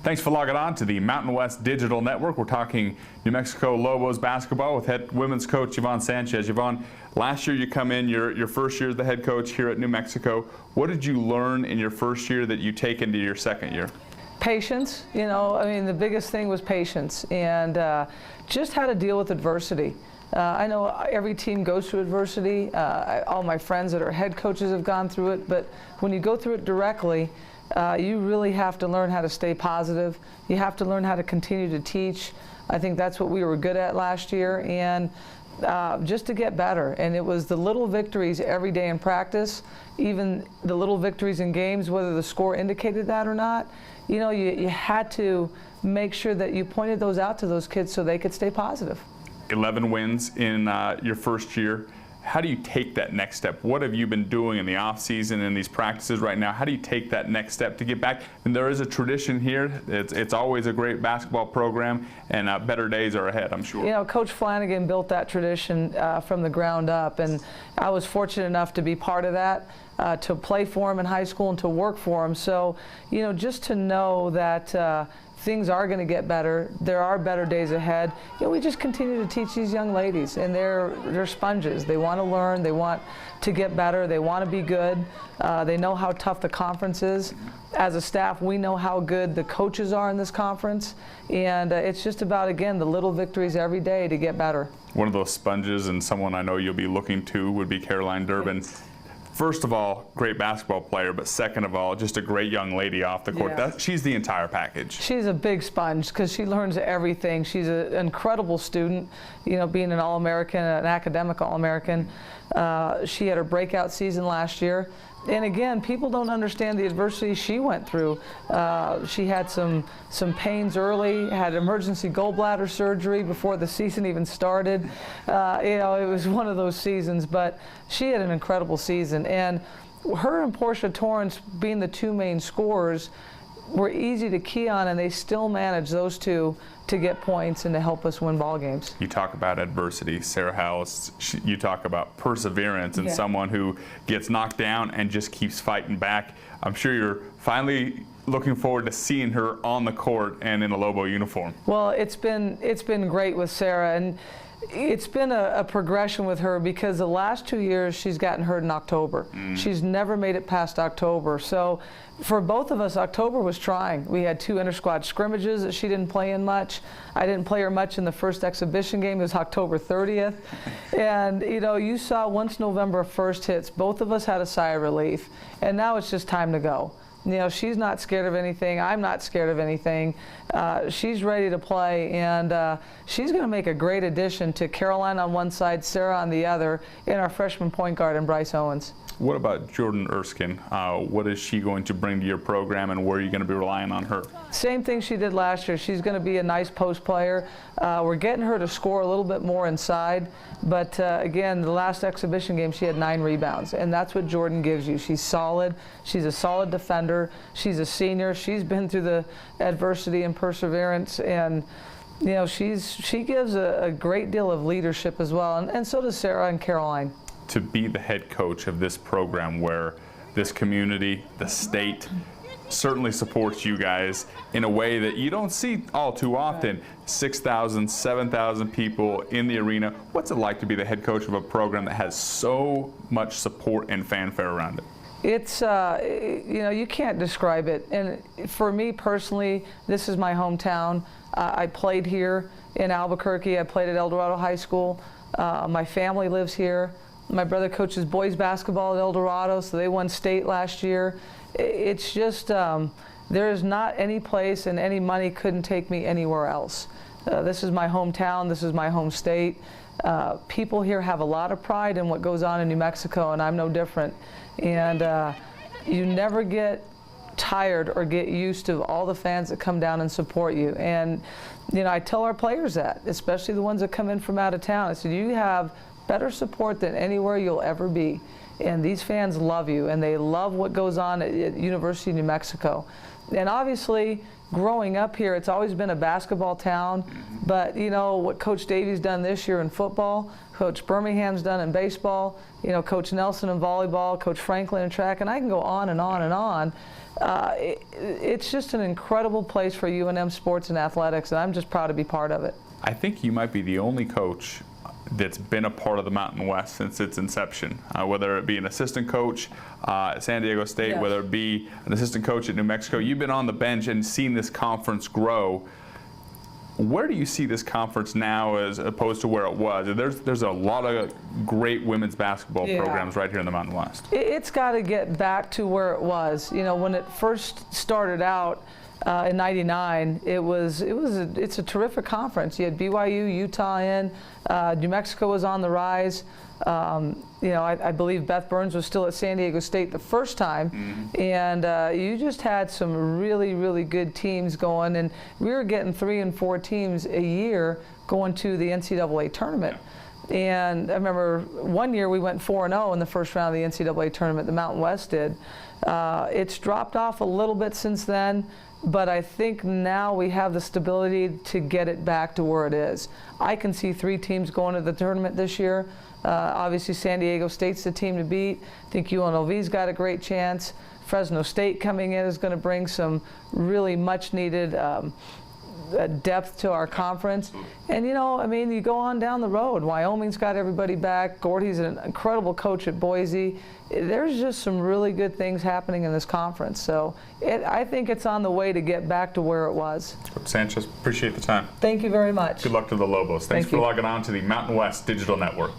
Thanks for logging on to the Mountain West Digital Network. We're talking New Mexico Lobos basketball with head women's coach Yvonne Sanchez. Yvonne, last year you come in, your first year as the head coach here at New Mexico. What did you learn in your first year that you take into your second year? Patience. You know, I mean, the biggest thing was patience and just how to deal with adversity. I know every team goes through adversity. All my friends that are head coaches have gone through it, but when you go through it directly, you really have to learn how to stay positive. You have to learn how to continue to teach. I think that's what we were good at last year, and just to get better. And it was the little victories every day in practice, even the little victories in games, whether the score indicated that or not. You know, you had to make sure that you pointed those out to those kids so they could stay positive. 11 wins in your first year. How do you take that next step? What have you been doing in the off season and these practices right now? How do you take that next step to get back? And there is a tradition here. It's always a great basketball program, and better days are ahead, I'm sure. You know, Coach Flanagan built that tradition from the ground up, and I was fortunate enough to be part of that, to play for him in high school and to work for him. So, you know, just to know that things are going to get better. There are better days ahead. You know, we just continue to teach these young ladies, and they're sponges. They want to learn. They want to get better. They want to be good. They know how tough the conference is. As a staff, we know how good the coaches are in this conference, and it's just about, again, the little victories every day to get better. One of those sponges, and someone I know you'll be looking to, would be Caroline Durbin. First of all, great basketball player, but second of all, just a great young lady off the court. Yeah. She's the entire package. She's a big sponge because she learns everything. She's an incredible student, you know, being an All-American, an academic All-American. She had her breakout season last year. And again, people don't understand the adversity she went through. She had some pains early, had emergency gallbladder surgery before the season even started. You know, it was one of those seasons, but she had an incredible season. And her and Portia Torrance, being the two main scorers, were easy to key on, and they still managed, those two, to get points and to help us win ball games. You talk about adversity, Sarah House. You talk about perseverance and someone who gets knocked down and just keeps fighting back. I'm sure you're finally looking forward to seeing her on the court and in a Lobo uniform. Well, it's been great with Sarah, and it's been a progression with her because the last 2 years she's gotten hurt in October. She's never made it past October. So for both of us, October was trying. We had 2 inter-squad scrimmages that she didn't play in much. I didn't play her much in the first exhibition game. It was October 30th. And, you know, you saw once November 1st hits, both of us had a sigh of relief. And now it's just time to go. You know, she's not scared of anything. I'm not scared of anything. She's ready to play, and she's going to make a great addition to Caroline on one side, Sarah on the other, and our freshman point guard in Bryce Owens. What about Jordan Erskine? What is she going to bring to your program, and where are you going to be relying on her? Same thing she did last year. She's going to be a nice post player. We're getting her to score a little bit more inside, but again, the last exhibition game she had 9 rebounds, and that's what Jordan gives you. She's solid. She's a solid defender. She's a senior. She's been through the adversity and perseverance, and you know, she gives a great deal of leadership as well, and so does Sarah and Caroline. To be the head coach of this program where this community, the state, certainly supports you guys in a way that you don't see all too often. 6,000, 7,000 people in the arena. What's it like to be the head coach of a program that has so much support and fanfare around it? It's, you know, you can't describe it. And for me personally, this is my hometown. I played here in Albuquerque. I played at El Dorado High School. My family lives here. My brother coaches boys basketball at El Dorado, so they won state last year. It's just, there is not any place, and any money couldn't take me anywhere else. This is my hometown. This is my home state. People here have a lot of pride in what goes on in New Mexico, and I'm no different. And you never get tired or get used to all the fans that come down and support you. And you know, I tell our players that, especially the ones that come in from out of town. I said, you have better support than anywhere you'll ever be. And these fans love you, and they love what goes on at University of New Mexico. And obviously, growing up here, it's always been a basketball town, but you know, what Coach Davies done this year in football, Coach Birmingham's done in baseball, you know, Coach Nelson in volleyball, Coach Franklin in track, and I can go on and on and on. It's just an incredible place for UNM sports and athletics, and I'm just proud to be part of it. I think you might be the only coach that's been a part of the Mountain West since its inception, whether it be an assistant coach at San Diego State, Yes. whether it be an assistant coach at New Mexico. You've been on the bench and seen this conference grow. Where do you see this conference now as opposed to where it was? There's a lot of great women's basketball Yeah. programs right here in the Mountain West. It's got to get back to where it was. You know, when it first started out in '99, it's a terrific conference. You had BYU, Utah in, New Mexico was on the rise. You know, I believe Beth Burns was still at San Diego State the first time, and you just had some really, really good teams going, and we were getting 3 and 4 teams a year going to the NCAA tournament. And I remember one year we went 4-0 in the first round of the NCAA tournament, the Mountain West did. It's dropped off a little bit since then, but I think now we have the stability to get it back to where it is. I can see 3 teams going to the tournament this year. Obviously San Diego State's the team to beat. I think UNLV's got a great chance. Fresno State coming in is going to bring some really much needed depth to our conference. And you know, I mean, you go on down the road. Wyoming's got everybody back. Gordy's an incredible coach at Boise. There's just some really good things happening in this conference. So I think it's on the way to get back to where it was. Sanchez, appreciate the time. Thank you very much. Good luck to the Lobos. Thanks Thank for you. logging on to the Mountain West Digital Network.